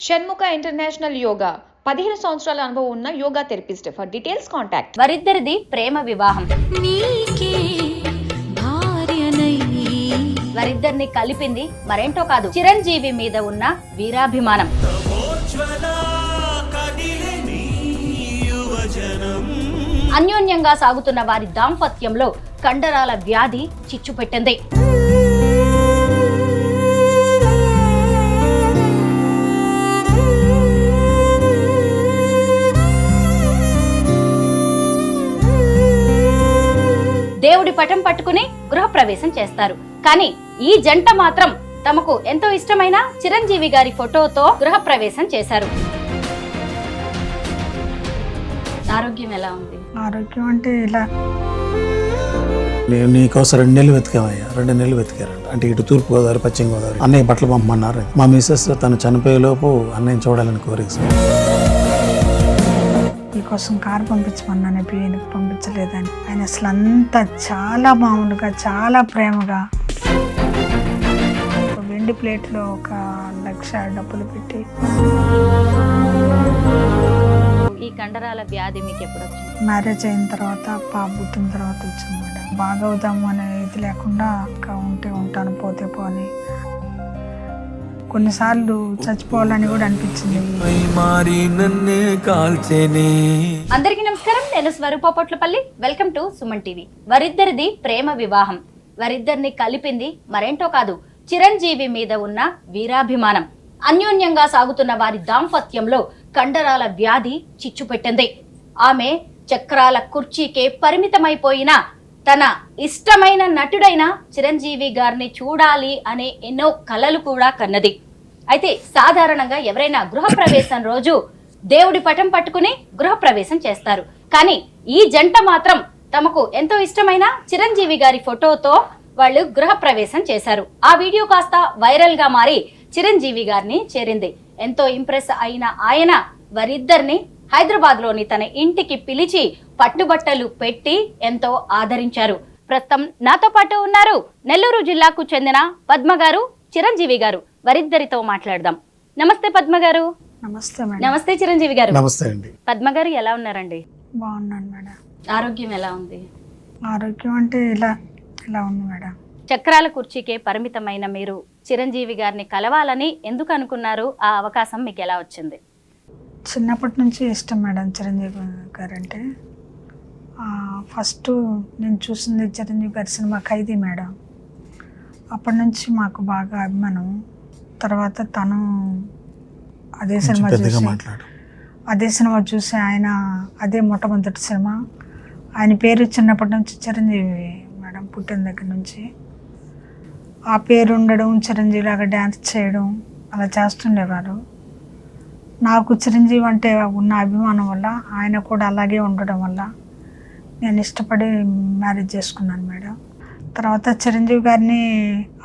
Shanmukha international yoga 15 సంవత్సరాల అనుభవం ఉన్న yoga therapist. For details contact. వారిద్దరిది ప్రేమ వివాహం. వారిద్దరిని కలిపింది మరేంటో కాదు, చిరంజీవి మీద ఉన్న వీరాభిమానం. అన్యోన్యంగా సాగుతున్న వారి దాంపత్యంలో కండరాల వ్యాధి చిచ్చుపెట్టింది. దేవుడి పటం పట్టుకుని గృహప్రవేశం చేస్తారు. కానీ ఈ జంట మాత్రం తమకు ఎంతో ఇష్టమైన చిరంజీవి గారి ఫోటోతో గృహప్రవేశం చేశారు. ఆరోగ్యం ఎలా ఉంది? ఆరోగ్యం అంటే ఇలా నేను నీకోసం 2 నెలలు వెతికామయ్యా. 2 నెలలు వెతికారంట. అంటే ఇటు తూర్పు గోదావరి, పశ్చిమ గోదావరి అన్నయ్య బట్టలు పంపమన్నారు. మా మిస్సెస్ తను చనిపోయేలోపు అన్నయ్యని చూడాలని కోరిక. మీకోసం కారు పంపించమన్నాను, బియ్యానికి పంపించలేదని. ఆయన అసలు అంతా చాలా మామూలుగా, చాలా ప్రేమగా ఒక వెండి ప్లేట్లో 1 లక్ష డబ్బులు పెట్టి. ఈ కండరాల వ్యాధి మీకు ఎప్పుడు వచ్చింది? మ్యారేజ్ అయిన తర్వాత, పాప పుట్టిన తర్వాత వచ్చింది మేడం. బాగా అవుదాము అనే ఇది లేకుండా ఇంకా ఉంటే ఉంటాను, పోతే పోని. కొన్నిసార్లు చచ్చిపోవాలని కూడా అనిపించింది. అందరికీ నమస్కారం, నేను Swaroopa Potlapalli. Welcome to Suman TV. వారిద్దరిది ప్రేమ వివాహం. వారిద్దరిని కలిపింది మరేంటో కాదు, చిరంజీవి మీద ఉన్న వీరాభిమానం. అన్యోన్యంగా సాగుతున్న వారి దాంపత్యంలో కండరాల వ్యాధి చిచ్చుపెట్టింది. ఆమె చక్రాల కుర్చీకే పరిమితమైపోయిన తన ఇష్టమైన నటుడైన చిరంజీవి గారిని చూడాలి అనే ఎన్నో కలలు కూడా కన్నది. అయితే సాధారణంగా ఎవరైనా గృహప్రవేశం రోజు దేవుడి పటం పట్టుకుని గృహప్రవేశం చేస్తారు. కానీ ఈ జంట మాత్రం తమకు ఎంతో ఇష్టమైన చిరంజీవి గారి ఫోటోతో వాళ్ళు గృహప్రవేశం చేశారు. ఆ వీడియో కాస్త వైరల్ గా మారి చిరంజీవి గారిని చేరింది. ఎంతో ఇంప్రెస్ అయిన ఆయన వారిద్దరిని హైదరాబాద్ లోని తన ఇంటికి పిలిచి పట్టుబట్టలు పెట్టి ఎంతో ఆదరించారు. ప్రస్తుతం నాతో పాటు ఉన్నారు నెల్లూరు జిల్లాకు చెందిన పద్మ గారు, చిరంజీవి గారు. వారిద్దరితో మాట్లాడదాం. నమస్తే పద్మ గారు. నమస్తే మేడం. నమస్తే చిరంజీవి గారు. నమస్తే అండి. పద్మ గారు ఎలా ఉన్నారండి? బాగున్నాను మేడం. ఆరోగ్యం ఎలా ఉంది? ఆరోగ్యం అంటే ఇలా ఉంది మేడం. చక్రాల కుర్చీకే పరిమితమైన మీరు చిరంజీవి గారిని కలవాలని ఎందుకు అనుకున్నారు? ఆ అవకాశం మీకు ఎలా వచ్చింది? చిన్నప్పటి నుంచి ఇష్టం మేడం చిరంజీవి గారు అంటే. ఫస్ట్ నేను చూసింది చిరంజీవి గారి సినిమా ఖైదీ మేడం. అప్పటి నుంచి మాకు బాగా అభిమానం. తర్వాత తను అదే సినిమా చూసి ఆయన అదే మొట్టమొదటి సినిమా. ఆయన పేరు చిన్నప్పటి నుంచి చిరంజీవి మేడం, పుట్టిన దగ్గర నుంచి. ఆ పేరు ఉండడం, చిరంజీవి లాగా డ్యాన్స్ చేయడం అలా చేస్తుండేవారు. నాకు చిరంజీవి అంటే ఉన్న అభిమానం వల్ల, ఆయన కూడా అలాగే ఉండడం వల్ల నేను ఇష్టపడి మ్యారేజ్ చేసుకున్నాను మేడం. తర్వాత చిరంజీవి గారిని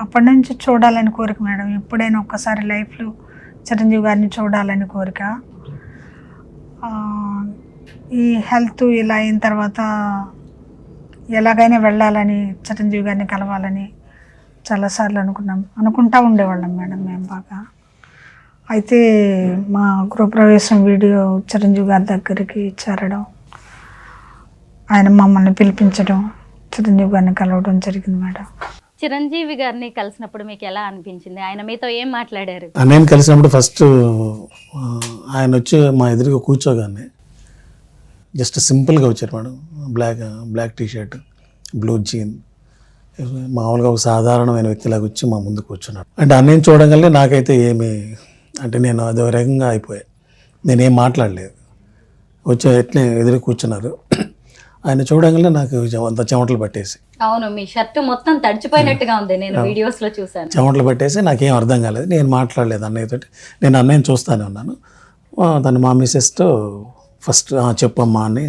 అప్పటి నుంచి చూడాలని కోరిక మేడం. ఎప్పుడైనా ఒక్కసారి లైఫ్లో చిరంజీవి గారిని చూడాలని కోరిక. ఈ హెల్త్ ఇలా అయిన తర్వాత ఎలాగైనా వెళ్ళాలని, చిరంజీవి గారిని కలవాలని చాలాసార్లు అనుకుంటూ ఉండేవాళ్ళం మేడం మేము బాగా. అయితే మా గృహప్రవేశం వీడియో చిరంజీవి గారి దగ్గరికి చేరడం, ఆయన మమ్మల్ని పిలిపించడం, చిరంజీవి గారిని కలవడం జరిగింది మేడం. చిరంజీవి గారిని కలిసినప్పుడు మీకు ఎలా అనిపించింది? ఆయన మీతో ఏం మాట్లాడారు? నేను కలిసినప్పుడు ఫస్ట్ ఆయన వచ్చి మా ఎదురుగా కూర్చోగానే జస్ట్ సింపుల్గా వచ్చారు madam. Black T-shirt, blue jean, మామూలుగా ఒక సాధారణమైన వ్యక్తిలాగా వచ్చి మా ముందు కూర్చున్నాడు. అంటే అన్నయ్య చూడగానే నాకైతే ఏమి అంటే నేను అదో రకంగా అయిపోయా. నేనేం మాట్లాడలేదు. వచ్చి ఎట్లే ఎదురు కూర్చున్నారు. ఆయన చూడగానే నాకు అంత చెమటలు పట్టేసి. అవును, మీ షర్ట్ మొత్తం తడిచిపోయినట్టుగా ఉంది, నేను వీడియోస్ లో చూసాను. చెమటలు పట్టేసి నాకేం అర్థం కాలేదు. నేను మాట్లాడలేదు అన్నయ్యతో. నేను అన్నయ్యని చూస్తూనే ఉన్నాను. తను మా మిస్సెస్తో ఫస్ట్ చెప్పమ్మా అని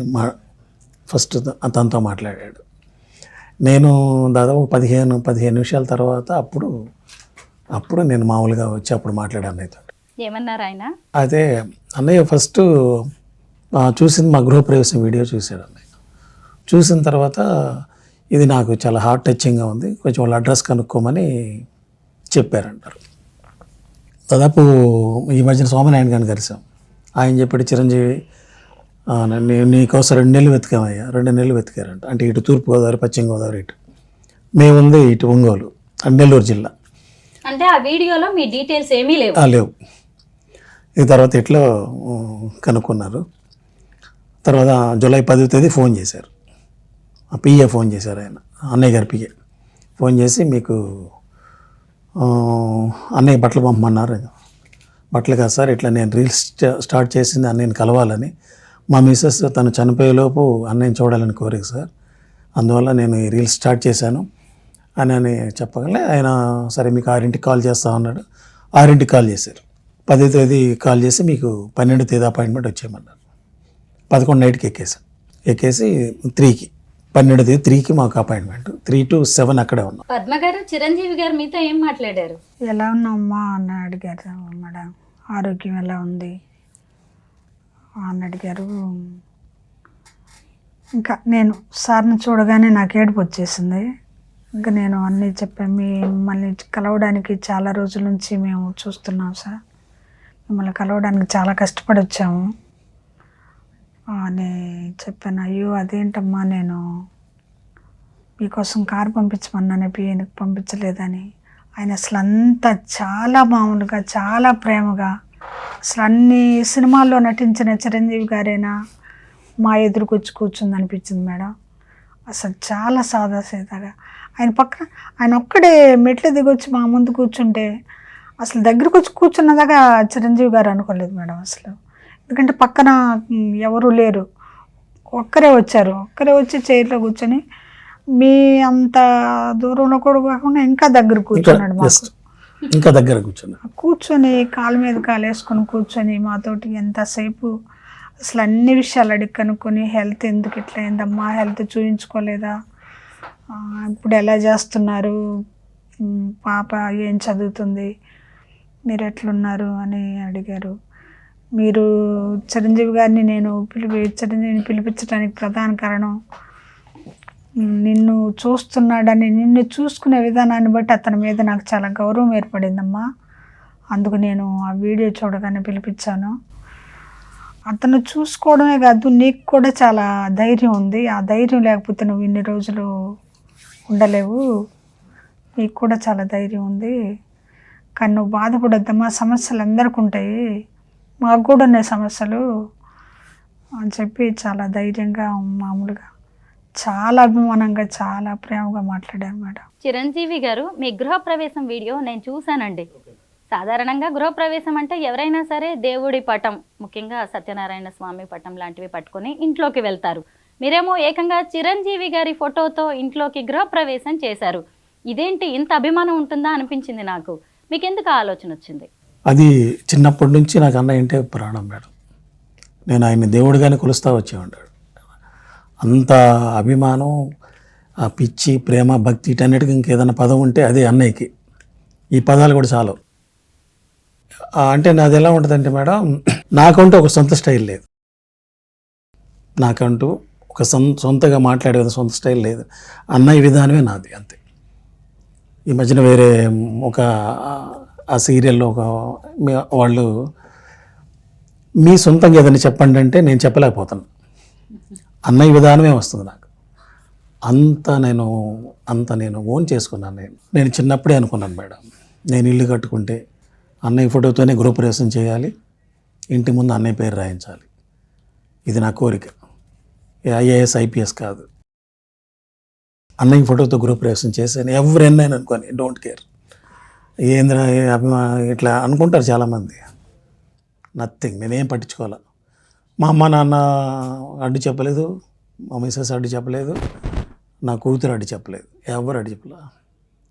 ఫస్ట్ తనతో మాట్లాడాడు. నేను దాదాపు 15 నిమిషాల తర్వాత అప్పుడు నేను మామూలుగా వచ్చి అప్పుడు మాట్లాడాను అన్నయ్యతో. ఏమన్నారు ఆయన? అదే అన్నయ్య ఫస్ట్ చూసింది మా గృహప్రవేశం వీడియో చూశాడు అన్నయ్య. చూసిన తర్వాత ఇది నాకు చాలా హార్ట్ టచింగ్గా ఉంది, కొంచెం వాళ్ళ అడ్రస్ కనుక్కోమని చెప్పారంటారు. దాదాపు ఈ మధ్యన సోమనారాయణ గారిని కలిసాం. ఆయన చెప్పాడు, చిరంజీవి నీకోసం 2 నెలలు వెతికామయ్యా. 2 నెలలు వెతికారంట. అంటే ఇటు తూర్పుగోదావరి, పశ్చిమ గోదావరి, మేముంది ఇటు ఒంగోలు, నెల్లూరు జిల్లా. అంటే ఆ వీడియోలో మీ డీటెయిల్స్ ఏమీ లేవు? లేవు. ఈ తర్వాత ఇట్లా కనుక్కున్నారు. తర్వాత జూలై 10వ తేదీ ఫోన్ చేశారు. పిఏ ఫోన్ చేశారు, ఆయన అన్నయ్య గారి పిఏ ఫోన్ చేసి, మీకు అన్నయ్య బట్టలు పంపమన్నారు. బట్టలు కాదు సార్, ఇట్లా నేను రీల్స్ స్టార్ట్ చేసింది అన్నయ్యని కలవాలని, మా మిస్సెస్ తను చనిపోయేలోపు అన్నయ్యని చూడాలని కోరిక సార్, అందువల్ల నేను ఈ రీల్స్ స్టార్ట్ చేశాను అని చెప్పగలే. ఆయన సరే మీకు 6ంటికి కాల్ చేస్తా అన్నాడు. 6ంటికి కాల్ చేశారు. 10వ తేదీ కాల్ చేసి మీకు 12వ తేదీ అపాయింట్మెంట్ వచ్చేయమన్నారు. 11 నైట్కి ఎక్కేసి 3కి 12వ తేదీ 3కి మాకు అపాయింట్మెంట్. 3 to 7 అక్కడే ఉన్నాం. పద్మ గారు, చిరంజీవి గారు మీతో ఏం మాట్లాడారు? ఎలా ఉన్నామ్మా అని అడిగారు మేడం. ఆరోగ్యం ఎలా ఉంది అని అడిగారు. ఇంకా నేను సార్ని చూడగానే నాకు ఏడుపు వచ్చేసింది. ఇంకా నేను అన్నీ చెప్పాను. మిమ్మల్ని కలవడానికి చాలా రోజుల నుంచి మేము చూస్తున్నాం సార్, మిమ్మల్ని కలవడానికి చాలా కష్టపడి వచ్చాము అని చెప్పాను. అయ్యో అదేంటమ్మా, నేను మీకోసం కారు పంపించమన్నాను, పిఏనికి పంపించలేదని. ఆయన అసలు అంతా చాలా మామూలుగా, చాలా ప్రేమగా, అసలు అన్ని సినిమాల్లో నటించిన చిరంజీవి గారైనా మా ఎదురుకు వచ్చి కూర్చుంది అనిపించింది మేడం. అసలు చాలా సాదాసీదాగా ఆయన పక్కన, ఆయన ఒక్కడే మెట్లు దిగొచ్చి మా ముందు కూర్చుంటే అసలు దగ్గరకు వచ్చి కూర్చున్నదాకా చిరంజీవి గారు అనుకోలేదు మేడం అసలు. ఎందుకంటే పక్కన ఎవరు లేరు, ఒక్కరే వచ్చారు. ఒక్కరే వచ్చి చైర్లో కూర్చొని మీ అంత దూరంలో కూడా కాకుండా ఇంకా దగ్గర కూర్చున్నాడు మాకు. ఇంకా దగ్గర కూర్చొని కాలు మీద కాలు వేసుకొని కూర్చొని మాతోటి ఎంతసేపు అసలు అన్ని విషయాలు అడిగి కనుక్కొని, హెల్త్ ఎందుకు ఇట్లా అయిందమ్మా, హెల్త్ చూయించుకోలేదా, ఇప్పుడు ఎలా చేస్తున్నారు, పాప ఏం చదువుతుంది, మీరు ఎట్లున్నారు అని అడిగారు. మీరు చిరంజీవి గారిని చిరంజీవిని పిలిపించడానికి ప్రధాన కారణం నిన్ను చూస్తున్నాడని, నిన్ను చూసుకునే విధానాన్ని బట్టి అతని మీద నాకు చాలా గౌరవం ఏర్పడిందమ్మా, అందుకు నేను ఆ వీడియో చూడగానే పిలిపించాను. అతను చూసుకోవడమే కాదు, నీకు కూడా చాలా ధైర్యం ఉంది, ఆ ధైర్యం లేకపోతే నువ్వు ఇన్ని రోజులు ఉండలేవు, నీకు కూడా చాలా ధైర్యం ఉంది, కానీ నువ్వు బాధపడొద్దమ్మా, సమస్యలు అందరికీ ఉంటాయి, మాకు కూడా ఉన్నాయి సమస్యలు అని చెప్పి చాలా ధైర్యంగా, మామూలుగా చాలా అభిమానంగా, చాలా ప్రేమగా మాట్లాడారు మేడం. చిరంజీవి గారు, మీ గృహప్రవేశం వీడియో నేను చూశానండి. సాధారణంగా గృహప్రవేశం అంటే ఎవరైనా సరే దేవుడి పటం, ముఖ్యంగా సత్యనారాయణ స్వామి పటం లాంటివి పట్టుకొని ఇంట్లోకి వెళ్తారు. మీరేమో ఏకంగా చిరంజీవి గారి ఫోటోతో ఇంట్లోకి గృహప్రవేశం చేశారు. ఇదేంటి, ఇంత అభిమానం ఉంటుందా అనిపించింది నాకు. మీకు ఎందుకు ఆలోచన వచ్చింది? అది చిన్నప్పటి నుంచి నాకు అన్నయ్య అంటే ప్రాణం మేడం. నేను ఆయన్ని దేవుడిగానే కొలుస్తూ వచ్చేవాడు. అంత అభిమానం, ఆ పిచ్చి, ప్రేమ, భక్తి, వీటన్నిటికీ ఇంకేదైనా పదం ఉంటే అదే అన్నయ్యకి. ఈ పదాలు కూడా చాలు. అంటే నాది ఎలా ఉంటుందంటే మేడం, నాకంటూ ఒక సొంత స్టైల్ లేదు, నాకంటూ ఒక సొంతగా మాట్లాడే సొంత స్టైల్ లేదు. అన్నయ్య విధానమే నాది, అంతే. ఈ మధ్యన వేరే ఒక ఆ సీరియల్లో వాళ్ళు మీ సొంతంగా ఏదైనా చెప్పండి అంటే నేను చెప్పలేకపోతాను. అన్నయ్య విధానమే వస్తుంది నాకు. అంత నేను ఓన్ చేసుకున్నాను. నేను చిన్నప్పుడే అనుకున్నాను మేడం, నేను ఇల్లు కట్టుకుంటే అన్నయ్య ఫోటోతోనే గృహప్రవేశం చేయాలి, ఇంటి ముందు అన్నయ్య పేరు రాయించాలి. ఇది నా కోరిక. ఐఏఎస్ ఐపీఎస్ కాదు, అన్నయ్య ఫోటోతో గృహప్రవేశం చేశాను. ఎవరైనా అనుకోని, డోంట్ కేర్. ఏంద్ర ఇట్లా అనుకుంటారు చాలామంది. నథింగ్, నేనేం పట్టించుకోవాలి. మా అమ్మ నాన్న అడ్డు చెప్పలేదు, మా మిస్సెస్ అడ్డు చెప్పలేదు, నా కూతురు అడ్డు చెప్పలేదు, ఎవరు అడ్డు చెప్పలే.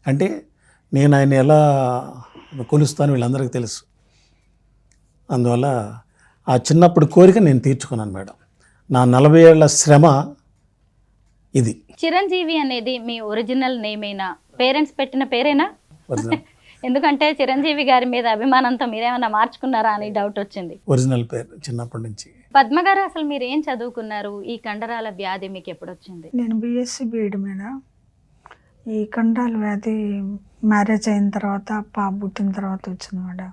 అంటే నేను ఆయన ఎలా కొలుస్తాను వీళ్ళందరికీ తెలుసు. అందువల్ల ఆ చిన్నప్పుడు కోరిక నేను తీర్చుకున్నాను మేడం. నా 40 ఏళ్ల శ్రమ ఇది. చిరంజీవి అనేది మీ ఒరిజినల్ నేమేనా? పేరెంట్స్ పెట్టిన పేరేనా? ఎందుకంటే చిరంజీవి గారి మీద అభిమానంతో మీరేమన్నా మార్చుకున్నారా అని డౌట్ వచ్చింది. ఒరిజినల్ పేరు చిన్నప్పటి నుంచి. పద్మ గారు, అసలు మీరు ఏం చదువుకున్నారు? ఈ కండరాల వ్యాధి మీకు ఎప్పుడు వచ్చింది? నేను బీఎస్సీ బీఈడి మేడం. ఈ కండరాల వ్యాధి మ్యారేజ్ అయిన తర్వాత, పాప పుట్టిన తర్వాత వచ్చింది మేడం.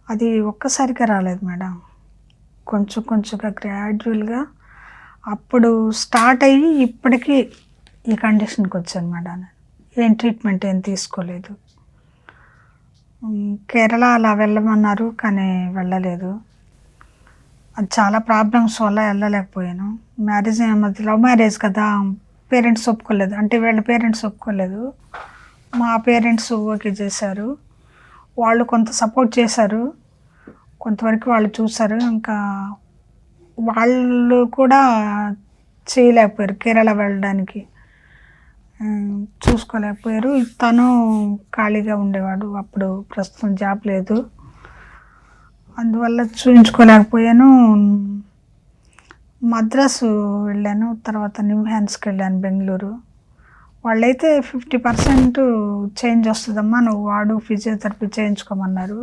అది ఒక్కసారిగా రాలేదు మేడం, కొంచెం కొంచెంగా గ్రాడ్యువల్గా అప్పుడు స్టార్ట్ అయ్యి ఇప్పటికీ ఈ కండిషన్కి వచ్చాను మేడం. ఏం ట్రీట్మెంట్ ఏం తీసుకోలేదు. కేరళ అలా వెళ్ళమన్నారు కానీ వెళ్ళలేదు. అది చాలా ప్రాబ్లమ్స్ వల్ల వెళ్ళలేకపోయాను. మ్యారేజ్ మధ్య లవ్ మ్యారేజ్ కదా, పేరెంట్స్ ఒప్పుకోలేదు, అంటే వీళ్ళ పేరెంట్స్ ఒప్పుకోలేదు, మా పేరెంట్స్ ఓకే చేశారు. వాళ్ళు కొంత సపోర్ట్ చేశారు, కొంతవరకు వాళ్ళు చూశారు. ఇంకా వాళ్ళు కూడా చేయలేకపోయారు, కేరళ వెళ్ళడానికి చూసుకోలేకపోయారు. తను ఖాళీగా ఉండేవాడు, అప్పుడు ప్రస్తుతం జాబ్ లేదు, అందువల్ల చూపించుకోలేకపోయాను. మద్రాసు వెళ్ళాను, తర్వాత నిమ్హాన్స్కి వెళ్ళాను బెంగళూరు. వాళ్ళైతే 50% చేంజ్ వస్తుందమ్మా, నువ్వు వాడు ఫిజియోథెరపీ చేయించుకోమన్నారు.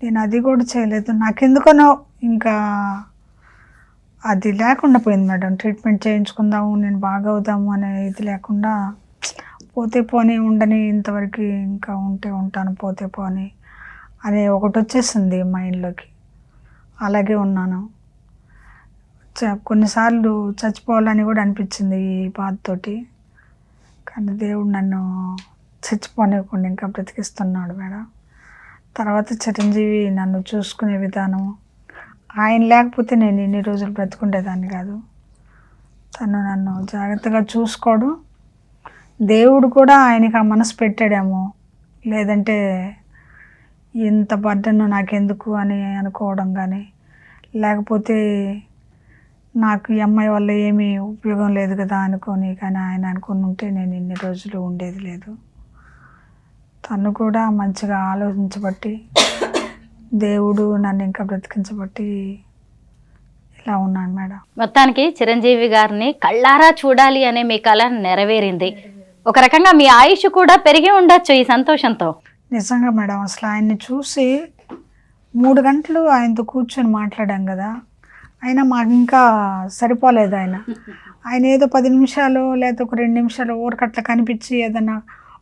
నేను అది కూడా చేయలేదు. నాకెందుకనో ఇంకా అది లేకుండా పోయింది మేడం. ట్రీట్మెంట్ చేయించుకుందాము, నేను బాగా అవుదాము అనే ఇది లేకుండా, పోతే పోనీ ఉండని, ఇంతవరకు ఇంకా ఉంటే ఉంటాను, పోతే పోనీ అనే ఒకటి వచ్చేసింది మైండ్లోకి. అలాగే ఉన్నాను. కొన్నిసార్లు చచ్చిపోవాలని కూడా అనిపించింది ఈ బాధతోటి, కానీ దేవుడు నన్ను చచ్చిపోనివ్వకుండా ఇంకా బ్రతికిస్తున్నాడు మేడం. తర్వాత చిరంజీవి నన్ను చూసుకునే విధానం, ఆయన లేకపోతే నేను ఇన్ని రోజులు బ్రతికుండేదాన్ని కాదు. తను నన్ను జాగ్రత్తగా చూసుకోవడం, దేవుడు కూడా ఆయనకి ఆ మనసు పెట్టాడేమో, లేదంటే ఇంత బర్డను నాకెందుకు అని అనుకోవడం కానీ, లేకపోతే నాకు ఈ అమ్మాయి వల్ల ఏమీ ఉపయోగం లేదు కదా అనుకొని, కానీ ఆయన అనుకుని ఉంటే నేను ఇన్ని రోజులు ఉండేది లేదు. తను కూడా మంచిగా ఆలోచించబట్టి, దేవుడు నన్ను ఇంకా బ్రతికించబట్టి ఇలా ఉన్నాను మేడం. మొత్తానికి చిరంజీవి గారిని కళ్ళారా చూడాలి అనే మీ కళ నెరవేరింది. ఒక రకంగా మీ ఆయుష్ కూడా పెరిగి ఉండొచ్చు ఈ సంతోషంతో. నిజంగా మేడం, అసలు ఆయన్ని చూసి 3 గంటలు ఆయనతో కూర్చొని మాట్లాడాం కదా, అయినా మాకు ఇంకా సరిపోలేదు. ఆయన ఏదో 10 నిమిషాలు లేదా ఒక 2 నిమిషాలు ఊరకట్ల కనిపించి ఏదైనా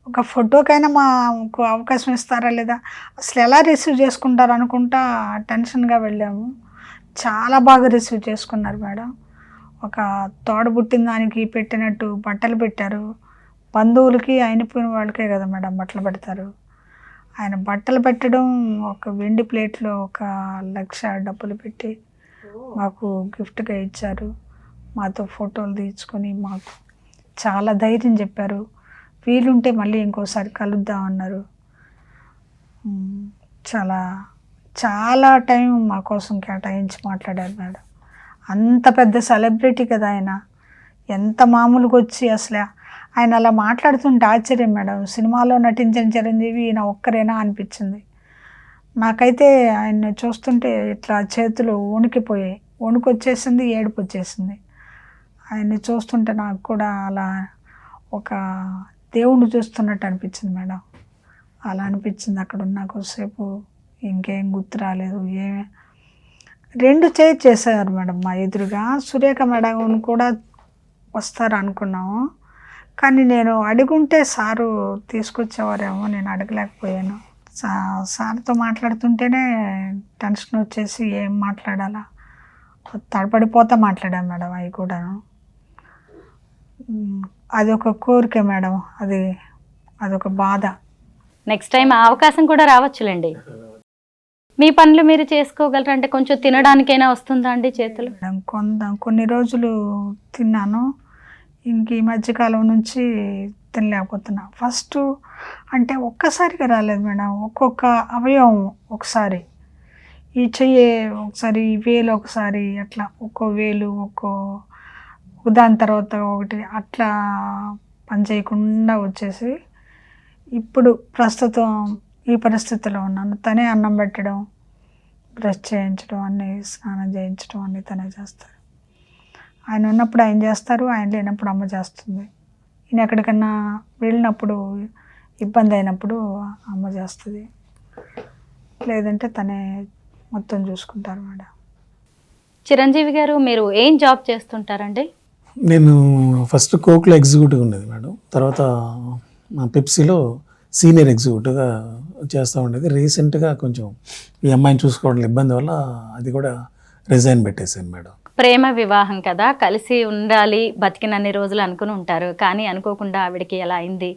ఒక ఫోటోకైనా మాకు అవకాశం ఇస్తారా లేదా, అసలు ఎలా రిసీవ్ చేసుకుంటారు అనుకుంటా టెన్షన్గా వెళ్ళాము. చాలా బాగా రిసీవ్ చేసుకున్నారు మేడం. ఒక తోడబుట్టిన దానికి పెట్టినట్టు బట్టలు పెట్టారు. బంధువులకి అయిపోయిన వాళ్ళకే కదా మేడం బట్టలు పెడతారు. ఆయన బట్టలు పెట్టడం, ఒక వెండి ప్లేట్లో 1,00,000 డబ్బులు పెట్టి మాకు గిఫ్ట్గా ఇచ్చారు. మాతో ఫోటోలు తీర్చుకొని మాకు చాలా ధైర్యం చెప్పారు. వీలుంటే మళ్ళీ ఇంకోసారి కలుద్దాం అన్నారు. చాలా చాలా టైం మా కోసం కేటాయించి మాట్లాడారు మేడం. అంత పెద్ద సెలబ్రిటీ కదా ఆయన, ఎంత మామూలుగా వచ్చి అసలు ఆయన అలా మాట్లాడుతుంటే ఆశ్చర్యం మేడం. సినిమాలో నటించిన చిరంజీవి ఈయన ఒక్కరేనా అనిపించింది నాకైతే. ఆయన చూస్తుంటే ఇట్లా చేతులు వణికిపోయాయి, వణుకు వచ్చేసింది, ఏడుపు వచ్చేసింది. ఆయన్ని చూస్తుంటే నాకు కూడా అలా ఒక దేవుణ్ణి చూస్తున్నట్టు అనిపించింది మేడం. అలా అనిపించింది అక్కడ ఉన్న కొద్దిసేపు. ఇంకేం గుర్తు రాలేదు. 2 చేశారు మేడం మా ఎదురుగా. సురేఖ మేడం కూడా వస్తారు అనుకున్నాము, కానీ నేను అడుగుంటే సారు తీసుకొచ్చేవారేమో, నేను అడగలేకపోయాను. సార్తో మాట్లాడుతుంటేనే టెన్షన్ వచ్చేసి ఏం మాట్లాడాలా తడపడిపోతా మాట్లాడాను మేడం. అవి కూడాను అది ఒక కోరిక మేడం, అదొక బాధ. నెక్స్ట్ టైం ఆ అవకాశం కూడా రావచ్చులేండి. మీ పనులు మీరు చేసుకోగలరు అంటే కొంచెం తినడానికైనా వస్తుందా అండి చేతులు? మేడం కొన్ని రోజులు తిన్నాను, ఇంక ఈ మధ్యకాలం నుంచి తినలేకపోతున్నా. ఫస్ట్ అంటే ఒక్కసారిగా రాలేదు మేడం, ఒక్కొక్క అవయవం ఒకసారి, ఈ చెయ్యి ఒకసారి, ఈ వేలు ఒకసారి, అట్లా ఒక్కో వేలు దాని తర్వాత ఒకటి అట్లా పని చేయకుండా వచ్చేసి ఇప్పుడు ప్రస్తుతం ఈ పరిస్థితిలో ఉన్నాను. తనే అన్నం పెట్టడం, బ్రష్ చేయించడం, అన్నీ స్నానం చేయించడం అన్నీ తనే చేస్తారు. ఆయన ఉన్నప్పుడు ఆయన చేస్తారు, ఆయన లేనప్పుడు అమ్మ చేస్తుంది. ఈయన ఎక్కడికన్నా వెళ్ళినప్పుడు ఇబ్బంది అయినప్పుడు అమ్మ చేస్తుంది, లేదంటే తనే మొత్తం చూసుకుంటారు మేడం. చిరంజీవి గారు మీరు ఏం జాబ్ చేస్తుంటారండి? నేను ఫస్ట్ కోక్లో ఎగ్జిక్యూటివ్ ఉండేది మేడం, తర్వాత పెప్సీలో సీనియర్ ఎగ్జిక్యూటివ్గా చేస్తూ ఉండేది. రీసెంట్గా కొంచెం ఈ అమ్మాయిని చూసుకోవడం ఇబ్బంది వల్ల అది కూడా రిజైన్ పెట్టేశాను మేడం. ప్రేమ వివాహం కదా, కలిసి ఉండాలి బతికినన్ని రోజులు అనుకుని ఉంటారు, కానీ అనుకోకుండా ఆవిడకి ఎలా అయింది?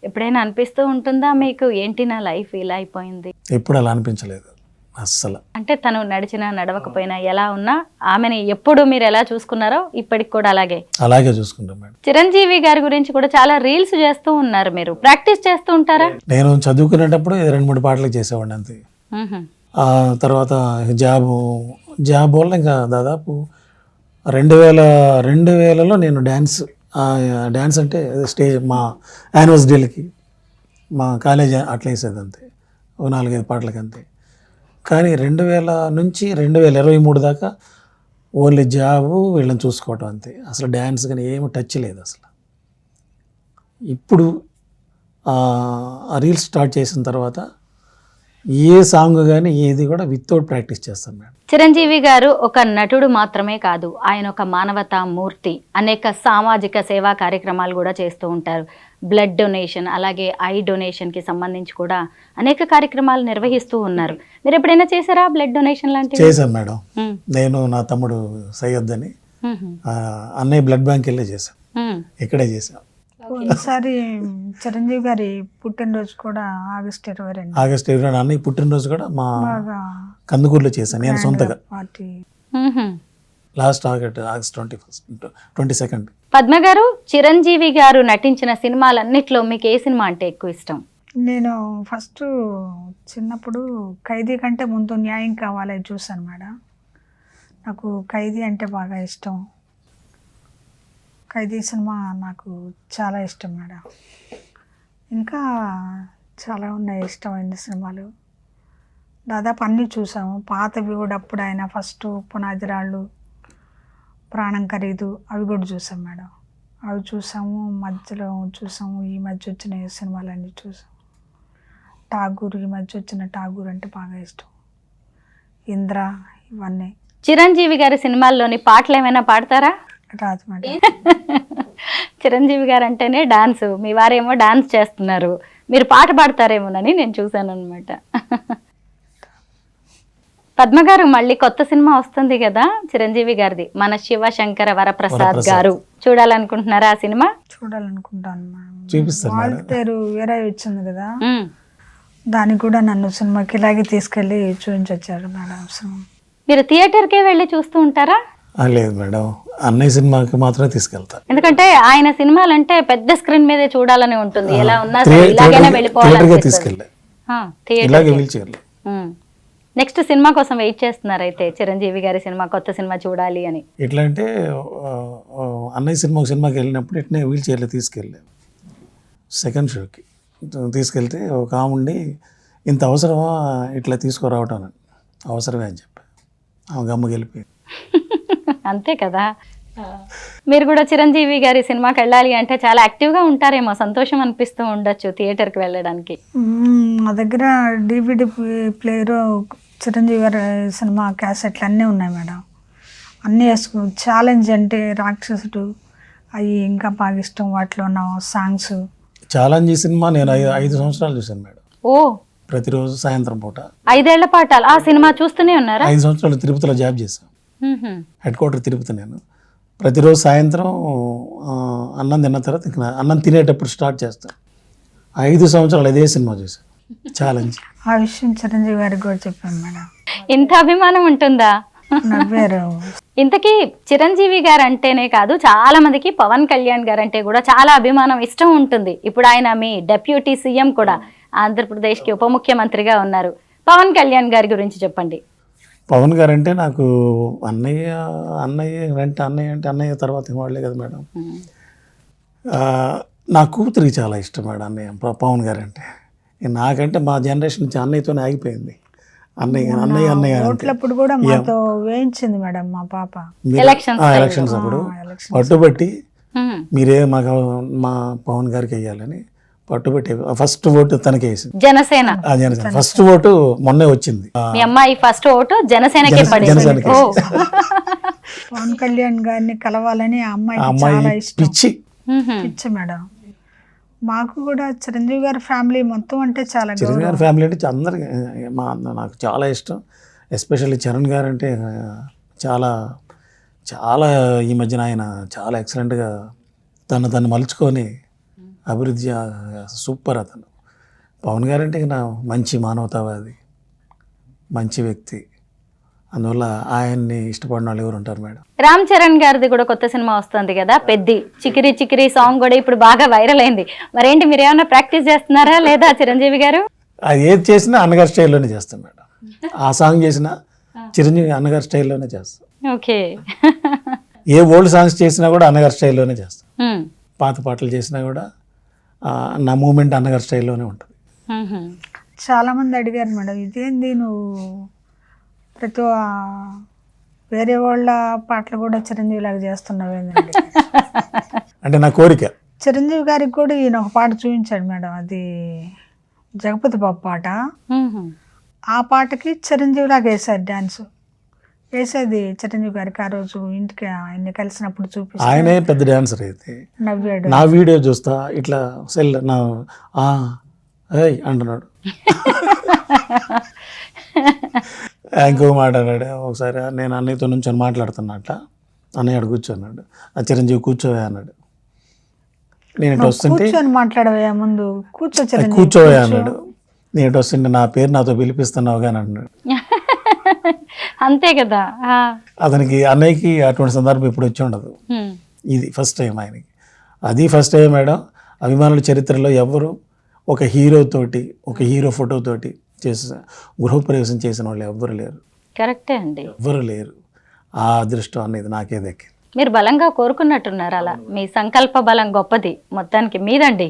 ఎప్పుడైనా అనిపిస్తూ ఉంటుందా మీకు, ఏంటి నా లైఫ్ ఇలా అయిపోయింది? ఎప్పుడు అలా అనిపించలేదు అస్సలు. అంటే తను నడిచినా నడవకపోయినా ఎలా ఉన్నా ఆమెని ఎప్పుడు మీరు ఎలా చూసుకున్నారో ఇప్పటికి కూడా అలాగే చూసుకుంటాం మేడం. చిరంజీవి గారి గురించి కూడా చాలా రీల్స్ చేస్తూ ఉన్నారు, మీరు ప్రాక్టీస్ చేస్తూ ఉంటారా? నేను చదువుకునేటప్పుడు 2-3 పాటలు చేసేవాడిని అంతే. ఆ తర్వాత జాబ్ వల్ల ఇంకా దాదాపు 2000లో నేను డ్యాన్స్ అంటే స్టేజ్ మా యానివర్సరీ డేలకి మా కాలేజ్ అట్లా వేసేది అంతే, 4-5 పాటలకి అంతే. కానీ 2000 నుంచి 2023 దాకా ఓన్లీ జాబు వీళ్ళని చూసుకోవటం అంతే. అసలు డ్యాన్స్ కానీ ఏమి టచ్ లేదు అసలు. ఇప్పుడు ఆ రీల్స్ స్టార్ట్ చేసిన తర్వాత ఏ సాంగ్ కానీ ఏది కూడా వితౌట్ ప్రాక్టీస్ చేస్తాను మేడం. చిరంజీవి గారు ఒక నటుడు మాత్రమే కాదు, ఆయన ఒక మానవతా మూర్తి. అనేక సామాజిక సేవా కార్యక్రమాలు కూడా చేస్తూ ఉంటారు. బ్లడ్ డొనేషన్, అలాగే ఐ డొనేషన్కి సంబంధించి కూడా అనేక కార్యక్రమాలు నిర్వహిస్తూ ఉన్నారు. మీరు ఎప్పుడైనా చేశారా బ్లడ్ డొనేషన్ లాంటివి? చేశాను మేడం. నేను, నా తమ్ముడు సయ్యద్ అని అన్నయ్య బ్లడ్ బ్యాంక్ వెళ్ళే చేశాను, ఇక్కడే చేశాను. ఒకసారి చిరంజీవి గారి పుట్టినరోజు కూడా ఆగస్ట్ 22 అన్నయ్య పుట్టినరోజు కూడా మా కందుకూరులో చేశాను నేను సొంతగా. Party last August 22. పద్మ గారు, చిరంజీవి గారు నటించిన సినిమాలన్నిట్లో మీకు ఏ సినిమా అంటే ఎక్కువ ఇష్టం? నేను ఫస్ట్ చిన్నప్పుడు ఖైదీ కంటే ముందు న్యాయం కావాలి చూసాను మేడం. నాకు ఖైదీ అంటే బాగా ఇష్టం. ఖైదీ సినిమా నాకు చాలా ఇష్టం మేడం. ఇంకా చాలా ఉన్నాయి ఇష్టమైన సినిమాలు, దాదాపు అన్నీ చూసాము. పాతవి కూడా అప్పుడు ఆయన ఫస్ట్ పునాదిరాళ్ళు, ప్రాణం ఖరీదు అవి కూడా చూసాం మేడం. అవి చూసాము, మధ్యలో చూసాము. ఈ మధ్య వచ్చిన సినిమాలన్నీ చూసాము. ఠాగూర్, ఈ మధ్య వచ్చిన ఠాగూర్ అంటే బాగా ఇష్టం. ఇంద్ర, ఇవన్నీ. చిరంజీవి గారి సినిమాల్లోని పాటలు ఏమైనా పాడతారా? రాదు మేడం. చిరంజీవి గారు అంటేనే డాన్స్, మీ వారేమో డాన్స్ చేస్తున్నారు, మీరు పాట పాడతారేమోనని నేను చూశాను అనమాట. పద్మ గారు, మళ్ళీ కొత్త సినిమా వస్తుంది కదా చిరంజీవి గారిది, మన శివశంకర వరప్రసాద్ గారు, చూడాలనుకుంటున్నారా ఆ సినిమా? చూడాలనుకుంటాను మేడం. చూపిస్తాను. వాళ్ళ వేరే వచ్చింది కదా, దానికి కూడా నన్ను సినిమాకి ఇలాగే తీసుకెళ్ళి చూపించొచ్చారు మేడం. మీరు థియేటర్కే వెళ్ళి చూస్తూ ఉంటారా? లేదు మేడం, అన్నయ్య సినిమాకి మాత్రమే తీసుకెళ్తా. ఎందుకంటే ఆయన సినిమాలంటే పెద్ద స్క్రీన్ మీదే చూడాలని ఉంటుంది, ఎలా ఉన్నా సరే ఇలాగైనా వెళ్ళిపోవాలి. నెక్స్ట్ సినిమా కోసం వెయిట్ చేస్తున్నారు అయితే, చిరంజీవి గారి సినిమా, కొత్త సినిమా చూడాలి అని. ఎట్లా అంటే అన్నయ్య సినిమాకి వెళ్ళినప్పుడు ఇట్నే వీల్ చైర్లో తీసుకెళ్ళాను. సెకండ్ షోకి తీసుకెళ్తే ఒక ఆముండి, ఇంత అవసరమా ఇట్లా తీసుకురావటం అని, అవసరమే అని చెప్పి ఆమె గమ్మకి వెళ్ళిపోయింది. అంతే కదా. మీరు కూడా చిరంజీవి గారి సినిమాకి వెళ్ళాలి అంటే చాలా యాక్టివ్గా ఉంటారేమో, సంతోషం అనిపిస్తూ ఉండొచ్చు థియేటర్కి వెళ్ళడానికి. మా దగ్గర DVD ప్లేయర్, చిరంజీవి గారి సినిమా క్యాసెట్లు అన్నీ ఉన్నాయి మేడం. అన్నీ వేసుకు ఛాలెంజ్ అంటే రాక్షసుడు, అవి ఇంకా బాగా ఇష్టం. వాటిలో ఉన్న సాంగ్స్. ఛాలెంజ్ సినిమా నేను 5 సంవత్సరాలు చూశాను మేడం. ఓ, ప్రతిరోజు సాయంత్రం పూట 5 ఏళ్ల పాటు ఆ సినిమా చూస్తూనే ఉన్నారా? 5 సంవత్సరాలు తిరుపతిలో జాబ్ చేశాను. Head quarter Tirupati. నేను ప్రతిరోజు సాయంత్రం అన్నం తిన్న తర్వాత అన్నం తినేటప్పుడు స్టార్ట్ చేస్తాను. 5 సంవత్సరాలు అదే సినిమా చూసాను, ఛాలెంజ్. ఆ విషయం చిరంజీవి గారికి కూడా చెప్పాను మేడం. ఇంత అభిమానం ఉంటుందా? నవ్వారు. ఇంతకీ చిరంజీవి గారు అంటేనే కాదు, చాలా మందికి పవన్ కళ్యాణ్ గారు అంటే కూడా చాలా అభిమానం, ఇష్టం ఉంటుంది. ఇప్పుడు ఆయన మీ డిప్యూటీ సీఎం కూడా, ఆంధ్రప్రదేశ్కి ఉప ముఖ్యమంత్రిగా ఉన్నారు. పవన్ కళ్యాణ్ గారి గురించి చెప్పండి. పవన్ గారు అంటే నాకు అన్నయ్య అంటే అన్నయ్య తర్వాత వాళ్ళే కదా మేడం. నా కూతురికి చాలా ఇష్టం మేడం అన్నయ్య. పవన్ గారు అంటే నాకంటే మా జనరేషన్ నుంచి అన్నయ్యతోనే ఆగిపోయింది. అన్నయ్య ఓట్లప్పుడు కూడా మాతో వేయించింది మేడం మా పాప. ఎలక్షన్స్ అప్పుడు పట్టుబట్టి మీరే మా పవన్ గారికి వేయాలని పట్టుబట్టి ఫస్ట్ ఓటు తనకే వేసింది. జనసేన ఫస్ట్ ఓటు మొన్నే వచ్చింది. మీ అమ్మాయి ఫస్ట్ ఓటు జనసేనకే పడింది. పవన్ కళ్యాణ్ గారిని కలవాలని ఆ అమ్మాయి పిచ్చి మేడం. మాకు కూడా చిరంజీవి గారి ఫ్యామిలీ మొత్తం అంటే చాలా చిరంజీవి గారి ఫ్యామిలీ అంటే అందరికి నాకు చాలా ఇష్టం. ఎస్పెషల్లీ చరణ్ గారు అంటే చాలా చాలా ఈ మధ్యన ఆయన చాలా ఎక్సలెంట్గా తను మలుచుకొని అభివృద్ధి సూపర్ అతను. పవన్ గారు అంటే నా మంచి మానవతావాది, మంచి వ్యక్తి. అందువల్ల ఆయన్ని ఇష్టపడిన వాళ్ళు ఎవరు ఉంటారు మేడం? రామ్ చరణ్ గారిది కూడా కొత్త సినిమా వస్తుంది కదా, పెద్ది. చికిరి చికిరి సాంగ్ కూడా ఇప్పుడు బాగా వైరల్ అయింది. మరేంటి, మీరు ఏమైనా ప్రాక్టీస్ చేస్తున్నారా లేదా చిరంజీవి గారు? అది ఏది చేసినా అన్నగారి స్టైల్లోనే చేస్తాం మేడం. ఆ సాంగ్ చేసినా చిరంజీవి అన్నగారి స్టైల్లోనే చేస్తాం. ఓకే. ఏ ఓల్డ్ సాంగ్స్ చేసినా కూడా అన్నగారి స్టైల్లోనే చేస్తాం. పాత పాటలు చేసినా కూడా నా మూమెంట్ అన్నగారి స్టైల్లోనే ఉంటుంది. చాలామంది అడిగారు మేడం, ఇదేంది నువ్వు ప్రతి వేరే వాళ్ళ పాటలు కూడా చిరంజీవి లాగా చేస్తున్నావు ఏంటంటే అంటే నా కోరిక. చిరంజీవి గారికి కూడా ఈయన ఒక పాట చూపించాడు మేడం, అది జగపతి బాబు పాట. ఆ పాటకి చిరంజీవి లాగా వేశారు డ్యాన్స్. వేసేది చిరంజీవి గారికి ఆ రోజు ఇంటికి ఆయన్ని కలిసినప్పుడు చూపిస్తే ఆయనే పెద్ద డాన్సర్ అయితే నవ్వాడు. నా వీడియో చూస్తా ఇట్లా సెల్ నా ఏయ్ అంటున్నాడు. ఇంకో మాట అన్నాడు ఒకసారి, నేను అన్నయ్యతో నుంచి మాట్లాడుతున్నట్ట, అన్నయ్య కూర్చోన్నాడు, ఆ చిరంజీవి కూర్చోవే అన్నాడు. నేను ఇటు వస్తుంటే కూర్చొని మాట్లాడవే ముందు కూర్చోవే అన్నాడు. నేను ఇటు వస్తుంటే నా పేరు నాతో పిలిపిస్తున్నావు కానీ అంటున్నాడు. అంతే కదా. అతనికి అన్నయ్యకి అటువంటి సందర్భం ఇప్పుడు వచ్చి ఉండదు. ఇది ఫస్ట్ టైం ఆయనకి. అది ఫస్ట్ టైం మేడం. అభిమానుల చరిత్రలో ఎవరు ఒక హీరోతోటి, ఒక హీరో ఫోటోతోటి చేసిన గృహప్రవేశం చేసిన వాళ్ళు ఎవ్వరు లేరు. కరెక్టే అండి, ఎవ్వరు లేరు. ఆ అదృష్టం అనేది నాకే దక్కింది. మీరు బలంగా కోరుకున్నట్టున్నారు. అలా మీ సంకల్ప బలం గొప్పది మొత్తానికి మీదండి.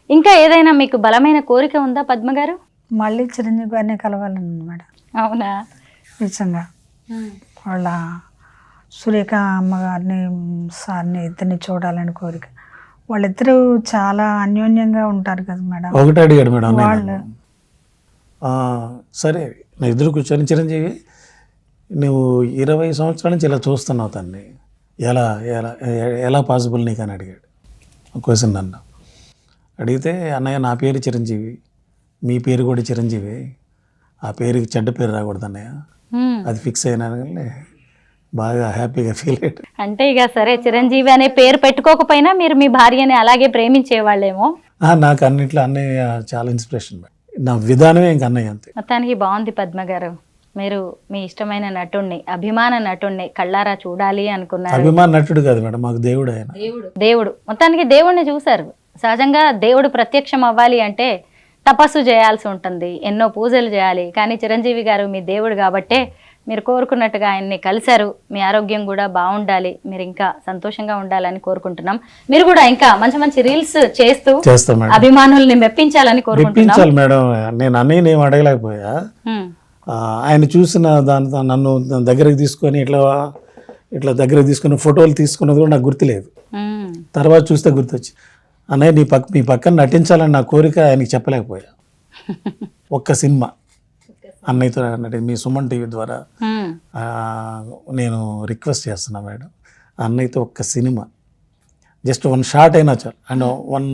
ఇంకా ఏదైనా మీకు బలమైన కోరిక ఉందా పద్మ గారు? మళ్ళీ చిరంజీవి గారిని కలవాలని మేడం. అవునా? నిజంగా వాళ్ళ సురేఖ అమ్మగారిని సార్ని ఇద్దరిని చూడాలని కోరిక. వాళ్ళిద్దరూ చాలా అన్యోన్యంగా ఉంటారు కదా మేడం. ఒకటి అడిగాడు మేడం వాళ్ళు సరే నా ఎదురు కూర్చొని, చిరంజీవి నువ్వు 20 సంవత్సరాల నుంచి ఇలా చూస్తున్నావు తన్ని, ఎలా ఎలా ఎలా పాసిబుల్ నీకు అని అడిగాడు క్వశ్చన్ నన్ను. అడిగితే అన్నయ్య నా పేరు చిరంజీవి, మీ పేరు కూడా చిరంజీవి, ఆ పేరుకి చెడ్డ పేరు రాకూడదు అన్నయ్య, అది ఫిక్స్ అయినా బాగా హ్యాపీగా ఫీల్ అయ్యాడు. అంటే ఇక సరే చిరంజీవి అనే పేరు పెట్టుకోకపోయినా మీరు మీ భార్యని అలాగే ప్రేమించేవాళ్ళేమో. నాకు అన్నిట్లో అన్నయ్య చాలా ఇన్స్పిరేషన్, నా విధానమే ఇంక అన్నయ్య అంతే. మొత్తానికి బాగుంది పద్మ గారు. మీరు మీ ఇష్టమైన నటుణ్ణి, అభిమాన నటుణ్ణి కళ్ళారా చూడాలి అనుకున్నారు. అభిమాన నటుడు కాదు మేడం, మాకు దేవుడు ఆయన. దేవుడు మొత్తానికి దేవుడిని చూశారు. సహజంగా దేవుడు ప్రత్యక్షం అవ్వాలి అంటే తపస్సు చేయాల్సి ఉంటుంది, ఎన్నో పూజలు చేయాలి. కానీ చిరంజీవి గారు మీ దేవుడు కాబట్టే మీరు కోరుకున్నట్టుగా ఆయన్ని కలిశారు. మీ ఆరోగ్యం కూడా బాగుండాలి, మీరు ఇంకా సంతోషంగా ఉండాలని కోరుకుంటున్నాం. మీరు కూడా ఇంకా మంచి మంచి రీల్స్ చేస్తూ అభిమానుల్ని మెప్పించాలని కోరుకుంటున్నాం మేడం. నేను అన్నయ్యని ఏం అడగలేకపోయా, ఆయన చూసిన దాంతో నన్ను దగ్గరకు తీసుకొని ఇట్లా ఇట్లా దగ్గరకు తీసుకుని ఫోటోలు తీసుకున్నది కూడా నాకు గుర్తులేదు. తర్వాత చూస్తే గుర్తొచ్చి, అన్నయ్య మీ పక్కన నటించాలని నా కోరిక ఆయనకి చెప్పలేకపోయా. ఒక్క సినిమా అన్నయ్యతో నటి మీ సుమన్ టీవీ ద్వారా నేను రిక్వెస్ట్ చేస్తున్నా మేడం, అన్నయ్యతో ఒక్క సినిమా జస్ట్ 1 షాట్ అయినా చాలు. అండ్ 1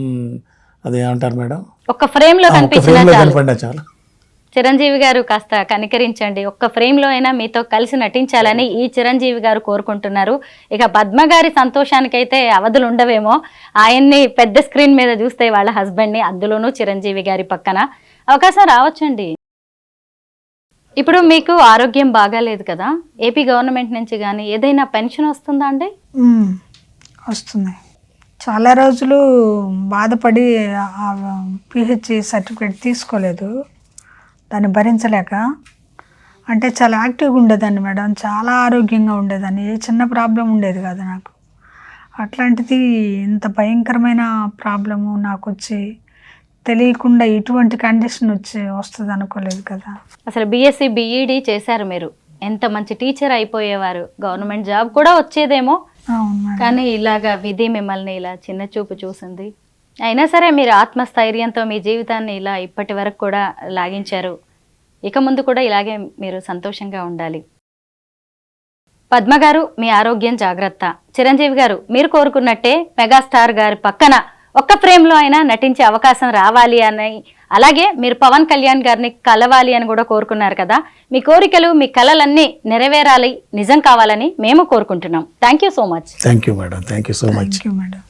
అదేమంటారు మేడం, ఒక్క ఫ్రేమ్ లో కనపడినా చాలు. చిరంజీవి గారు కాస్త కనికరించండి, ఒక్క ఫ్రేమ్ లో అయినా మీతో కలిసి నటించాలని ఈ చిరంజీవి గారు కోరుకుంటున్నారు. ఇక పద్మ గారి సంతోషానికైతే అవధులు ఉండవేమో. ఆయన్ని పెద్ద స్క్రీన్ మీద చూస్తే వాళ్ళ హస్బెండ్ ని, అందులోనూ చిరంజీవి గారి పక్కన అవకాశం రావచ్చండి. ఇప్పుడు మీకు ఆరోగ్యం బాగాలేదు కదా, ఏపీ గవర్నమెంట్ నుంచి కానీ ఏదైనా పెన్షన్ వస్తుందా అండి? వస్తుంది. చాలా రోజులు బాధపడి పిహెచ్ సర్టిఫికేట్ తీసుకోలేదు, దాన్ని భరించలేక. అంటే చాలా యాక్టివ్గా ఉండేదాన్ని మేడం, చాలా ఆరోగ్యంగా ఉండేదాన్ని, ఏ చిన్న ప్రాబ్లం ఉండేది కాదు నాకు. అట్లాంటిది ఇంత భయంకరమైన ప్రాబ్లము నాకు వచ్చి తెలియకుండా ఇటువంటి కండిషన్ వస్తుంది అనుకోలేదు కదా. అసలు బీఎస్సీ బీఈడీ చేశారు మీరు, ఎంత మంచి టీచర్ అయిపోయేవారు, గవర్నమెంట్ జాబ్ కూడా వచ్చేదేమో. కానీ ఇలాగా విధి మిమ్మల్ని ఇలా చిన్న చూపు చూసింది. అయినా సరే మీరు ఆత్మస్థైర్యంతో మీ జీవితాన్ని ఇలా ఇప్పటి వరకు కూడా లాగించారు. ఇక ముందు కూడా ఇలాగే మీరు సంతోషంగా ఉండాలి. పద్మ గారు మీ ఆరోగ్యం జాగ్రత్త. చిరంజీవి గారు మీరు కోరుకున్నట్టే మెగాస్టార్ గారి పక్కన ఒక్క ఫ్రేమ్లో అయినా నటించే అవకాశం రావాలి అని, అలాగే మీరు పవన్ కళ్యాణ్ గారిని కలవాలి అని కూడా కోరుకున్నారు కదా. మీ కోరికలు, మీ కలలన్నీ నెరవేరాలి, నిజం కావాలని మేము కోరుకుంటున్నాం. Thank you so much. Thank you madam, thank you so much. Thank you madam.